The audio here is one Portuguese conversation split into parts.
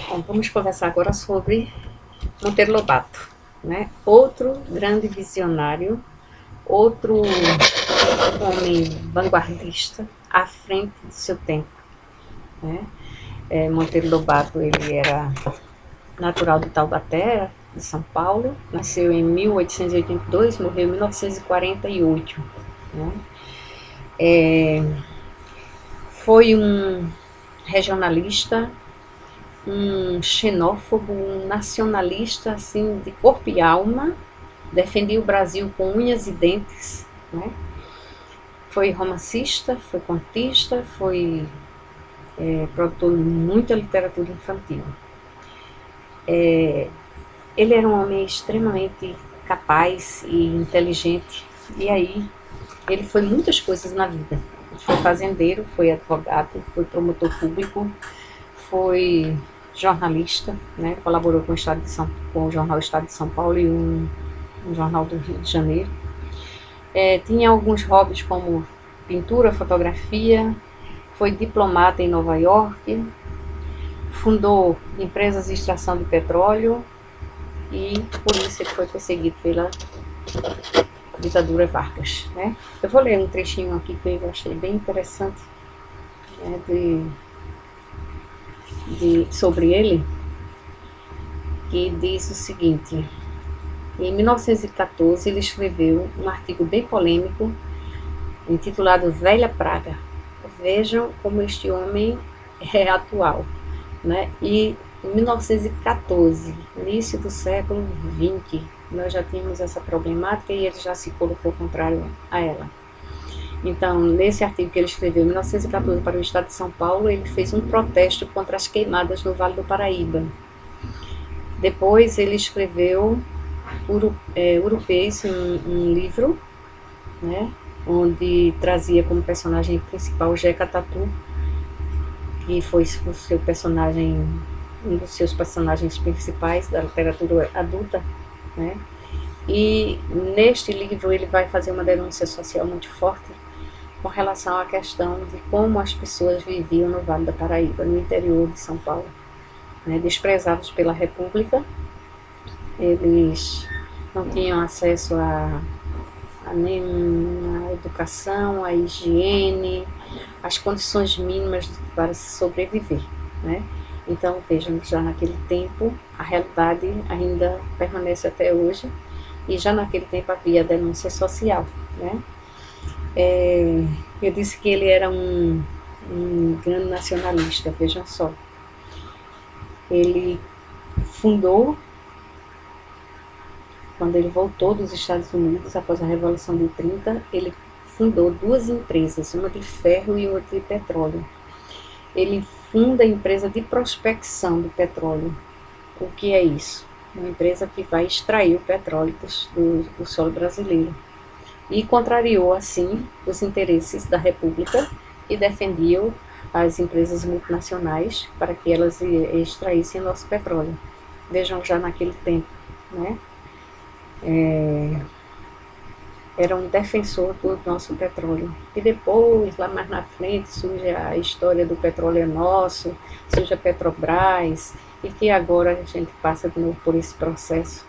Bom, vamos conversar agora sobre Monteiro Lobato, né? Outro grande visionário, outro homem vanguardista à frente do seu tempo, né? Monteiro Lobato, ele era natural de Taubaté, de São Paulo, nasceu em 1882, morreu em 1948, né? Foi um regionalista, um xenófobo, um nacionalista assim de corpo e alma, defendia o Brasil com unhas e dentes, né? Foi romancista, foi contista, foi produtor de muita literatura infantil. Ele era um homem extremamente capaz e inteligente, e aí ele foi muitas coisas na vida. Ele foi fazendeiro, foi advogado, foi promotor público, foi jornalista, né? Colaborou com o jornal Estado de São Paulo e um jornal do Rio de Janeiro. Tinha alguns hobbies como pintura, fotografia, foi diplomata em Nova York, fundou empresas de extração de petróleo e por isso ele foi perseguido pela ditadura Vargas, né? Eu vou ler um trechinho aqui que eu achei bem interessante, né, sobre ele, que diz o seguinte: em 1914 ele escreveu um artigo bem polêmico intitulado Velha Praga. Vejam como este homem é atual, né? E em 1914, início do século XX, nós já tínhamos essa problemática e ele já se colocou contrário a ela. Então, nesse artigo que ele escreveu em 1914 para o Estado de São Paulo, ele fez um protesto contra as queimadas no Vale do Paraíba. Depois ele escreveu Urupês, um livro, né, onde trazia como personagem principal Jeca Tatu, que foi o seu personagem, um dos seus personagens principais da literatura adulta, né? E neste livro ele vai fazer uma denúncia social muito forte com relação à questão de como as pessoas viviam no Vale do Paraíba, no interior de São Paulo, né? Desprezados pela República, eles não tinham acesso a nenhuma educação, a higiene, as condições mínimas para sobreviver, né? Então, vejam, já naquele tempo, a realidade ainda permanece até hoje, e já naquele tempo havia denúncia social, né? Eu disse que ele era um grande nacionalista, vejam só. Ele fundou, quando ele voltou dos Estados Unidos, após a Revolução de 30, ele fundou duas empresas, uma de ferro e outra de petróleo. Ele funda a empresa de prospecção do petróleo. O que é isso? Uma empresa que vai extrair o petróleo do solo brasileiro. E contrariou, assim, os interesses da República e defendiam as empresas multinacionais para que elas extraíssem nosso petróleo. Vejam, já naquele tempo, né? Era um defensor do nosso petróleo. E depois, lá mais na frente, surge a história do petróleo é nosso, surge a Petrobras, e que agora a gente passa de novo por esse processo,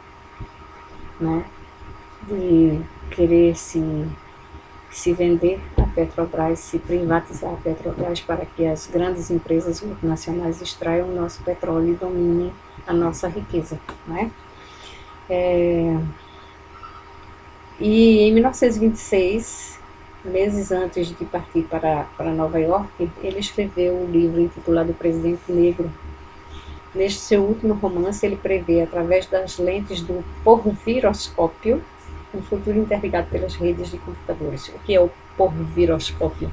né, de querer se vender a Petrobras, se privatizar a Petrobras para que as grandes empresas multinacionais extraiam o nosso petróleo e dominem a nossa riqueza, né? E em 1926, meses antes de partir para Nova York, ele escreveu um livro intitulado O Presidente Negro. Neste seu último romance, ele prevê, através das lentes do porviroscópio, um futuro interligado pelas redes de computadores. O que é o porviroscópio?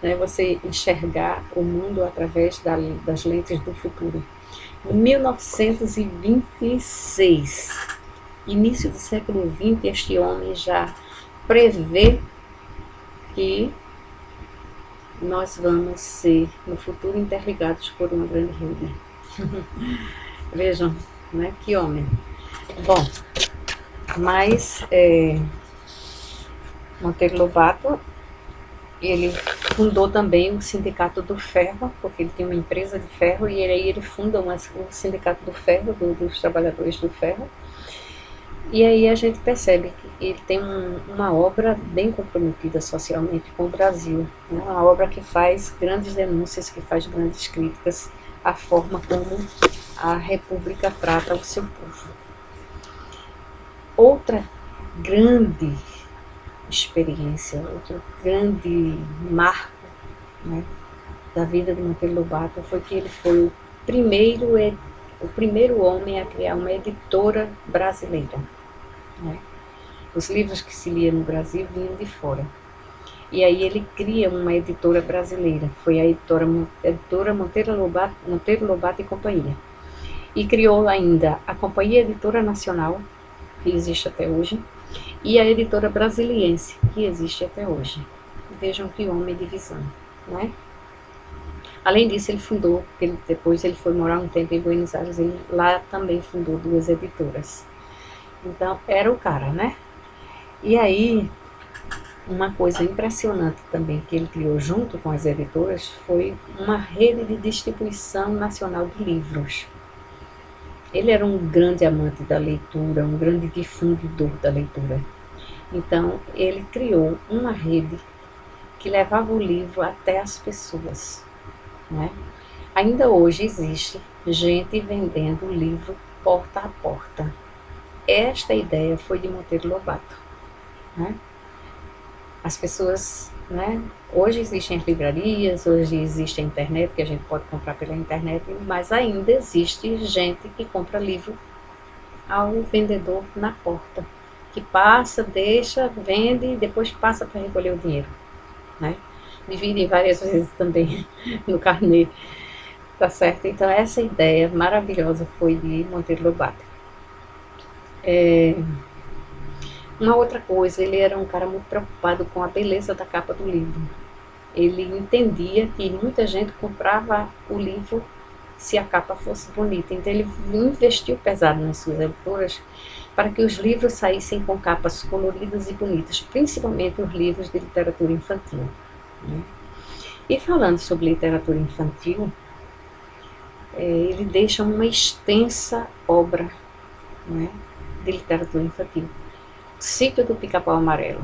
É você enxergar o mundo através das lentes do futuro. Em 1926, início do século XX, este homem já prevê que nós vamos ser, no futuro, interligados por uma grande rede. Vejam, né? Que homem. Bom, mas Monteiro Lobato Ele fundou também o Sindicato do Ferro, porque ele tem uma empresa de ferro, e aí ele funda o Sindicato do Ferro, dos Trabalhadores do Ferro. E aí a gente percebe que ele tem uma obra bem comprometida socialmente com o Brasil, né? Uma obra que faz grandes denúncias, que faz grandes críticas à forma como a República trata o seu povo. Outra grande experiência, outro grande marco, né, da vida de Monteiro Lobato foi que ele foi o primeiro homem a criar uma editora brasileira, né? Os livros que se lia no Brasil vinham de fora. E aí ele cria uma editora brasileira, foi a editora Monteiro Lobato e Companhia. E criou ainda a Companhia Editora Nacional, que existe até hoje, e a Editora Brasiliense, que existe até hoje. Vejam que homem de visão, né? Além disso, ele fundou, depois ele foi morar um tempo em Buenos Aires, ele lá também fundou 2 editoras. Então, era o cara, né? E aí, uma coisa impressionante também que ele criou junto com as editoras foi uma rede de distribuição nacional de livros. Ele era um grande amante da leitura, um grande difundidor da leitura. Então, ele criou uma rede que levava o livro até as pessoas, né? Ainda hoje existe gente vendendo livro porta a porta. Esta ideia foi de Monteiro Lobato, né? As pessoas, né? Hoje existem as livrarias, hoje existe a internet, que a gente pode comprar pela internet, mas ainda existe gente que compra livro ao vendedor na porta, que passa, deixa, vende e depois passa para recolher o dinheiro, né? Divide várias vezes também no carnê, tá certo? Então essa ideia maravilhosa foi de Monteiro Lobato. Uma outra coisa, ele era um cara muito preocupado com a beleza da capa do livro. Ele entendia que muita gente comprava o livro se a capa fosse bonita. Então ele investiu pesado nas suas editoras para que os livros saíssem com capas coloridas e bonitas, principalmente os livros de literatura infantil, né? E falando sobre literatura infantil, ele deixa uma extensa obra, né, de literatura infantil. Sítio do Pica-Pau Amarelo,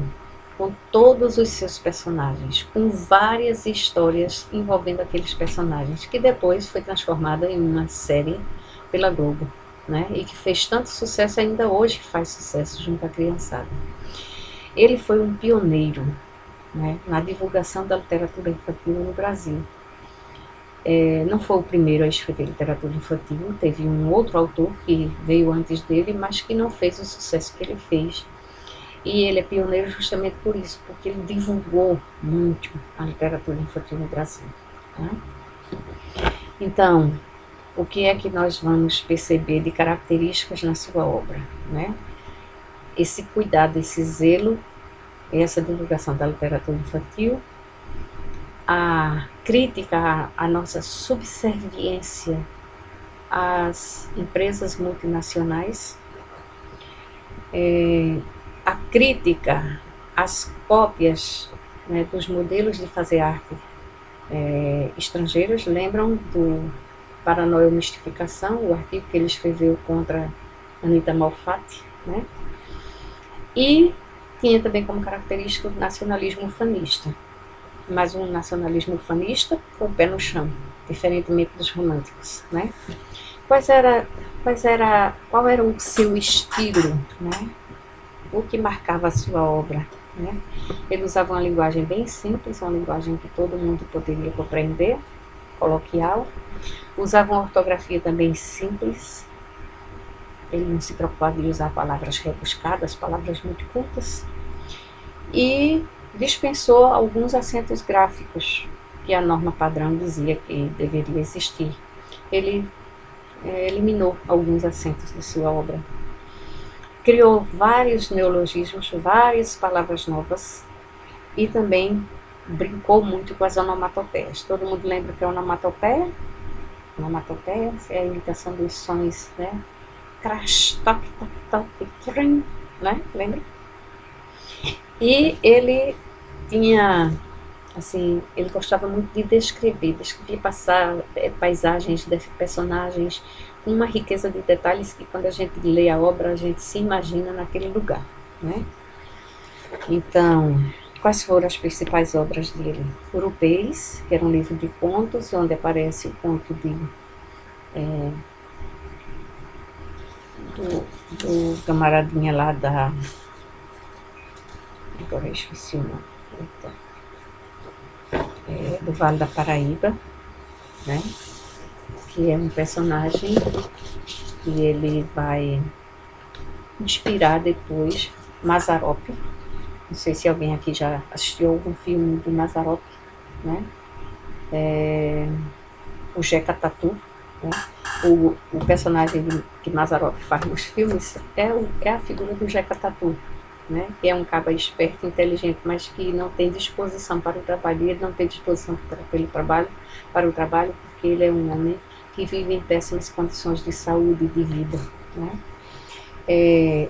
com todos os seus personagens, com várias histórias envolvendo aqueles personagens, que depois foi transformada em uma série pela Globo, né? E que fez tanto sucesso, ainda hoje faz sucesso junto à criançada. Ele foi um pioneiro, né, na divulgação da literatura infantil no Brasil. Não foi o primeiro a escrever literatura infantil, teve um outro autor que veio antes dele, mas que não fez o sucesso que ele fez. E ele é pioneiro justamente por isso, porque ele divulgou muito a literatura infantil no Brasil, né? Então, o que é que nós vamos perceber de características na sua obra, né? Esse cuidado, esse zelo, essa divulgação da literatura infantil, a crítica à nossa subserviência às empresas multinacionais, a crítica às cópias, né, dos modelos de fazer arte estrangeiros. Lembram do Paranoia ou Mistificação, o artigo que ele escreveu contra Anita Malfatti, né? E tinha também como característica o nacionalismo ufanista, mas um nacionalismo ufanista com o pé no chão, diferentemente dos românticos, né? Qual era o seu estilo, né? O que marcava a sua obra, né? Ele usava uma linguagem bem simples, uma linguagem que todo mundo poderia compreender, coloquial. Usava uma ortografia também simples. Ele não se preocupava de usar palavras rebuscadas, palavras muito curtas. E dispensou alguns acentos gráficos que a norma padrão dizia que deveria existir. Ele eliminou alguns acentos de sua obra. Criou vários neologismos, várias palavras novas e também brincou muito com as onomatopeias. Todo mundo lembra que é onomatopeia? Onomatopeia é a imitação dos sons, né? Crash, toque, toque, toque, trim, né? Lembra? E ele tinha assim, ele gostava muito de descrever passar paisagens, personagens, com uma riqueza de detalhes que quando a gente lê a obra, a gente se imagina naquele lugar, né? Então, quais foram as principais obras dele? Urupês, que era um livro de contos, onde aparece o conto do camaradinha lá da... Agora eu esqueci o nome. Do Vale da Paraíba, né? Que é um personagem que ele vai inspirar depois Mazzaropi. Não sei se alguém aqui já assistiu algum filme do Mazzaropi, né? O Jeca Tatu, né? O personagem que Mazzaropi faz nos filmes é a figura do Jeca Tatu, né? Que é um caba esperto, inteligente, mas que não tem disposição para o trabalho. Ele não tem disposição para o trabalho, porque ele é um homem que vive em péssimas condições de saúde e de vida, né?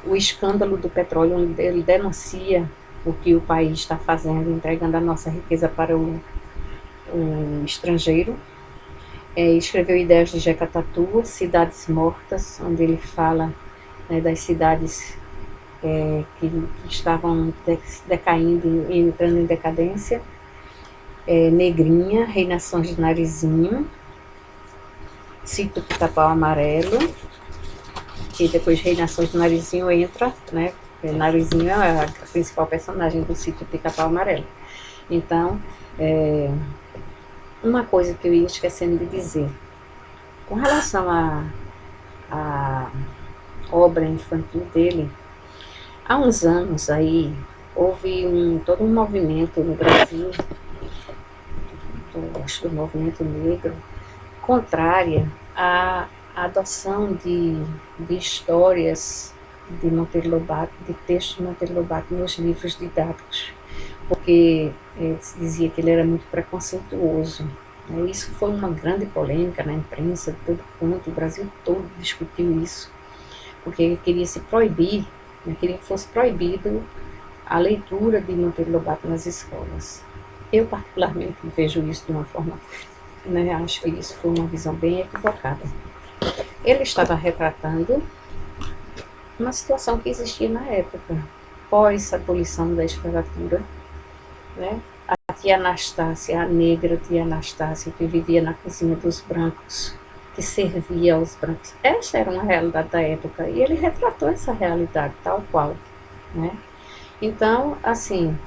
O escândalo do petróleo, onde ele denuncia o que o país está fazendo, entregando a nossa riqueza para o estrangeiro. Escreveu Ideias de Jeca Tatu, Cidades Mortas, onde ele fala, né, das cidades que estavam decaindo e entrando em decadência. Negrinha, Reinações de Narizinho, Sítio Pica-Pau Amarelo, que depois Reinações de Narizinho entra, né? Narizinho é a principal personagem do Sítio Pica-Pau Amarelo. Então, uma coisa que eu ia esquecendo de dizer, com relação à obra infantil dele, há uns anos aí, houve todo um movimento no Brasil, acho do movimento negro, contrária à adoção de histórias de Monteiro Lobato, de textos de Monteiro Lobato nos livros didáticos, porque se dizia que ele era muito preconceituoso. Isso foi uma grande polêmica na imprensa, de todo canto, o Brasil todo discutiu isso, porque queria se proibir, queria que fosse proibido a leitura de Monteiro Lobato nas escolas. Eu particularmente vejo isso de uma forma, acho que isso foi uma visão bem equivocada. Ele estava retratando uma situação que existia na época, pós abolição da escravatura, né? A tia Anastácia, a negra tia Anastácia, que vivia na cozinha dos brancos, que servia aos brancos. Essa era uma realidade da época, e ele retratou essa realidade tal qual, né? Então, assim,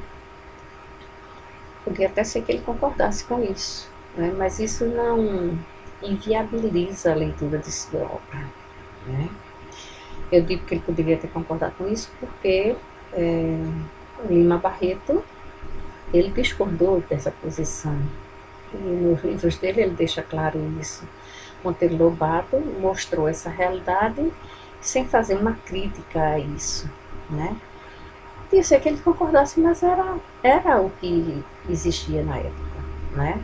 podia até ser que ele concordasse com isso, né? Mas isso não inviabiliza a leitura de sua obra, né? Eu digo que ele poderia ter concordado com isso porque Lima Barreto, ele discordou dessa posição. E nos livros dele ele deixa claro isso. Monteiro Lobato mostrou essa realidade sem fazer uma crítica a isso, né? Podia ser que ele concordasse, mas era o que existia na época, né?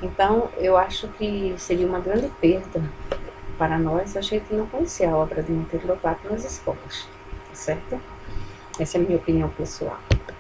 Então, eu acho que seria uma grande perda para nós a gente não conhecer a obra de Monteiro Lobato nas escolas, certo? Essa é a minha opinião pessoal.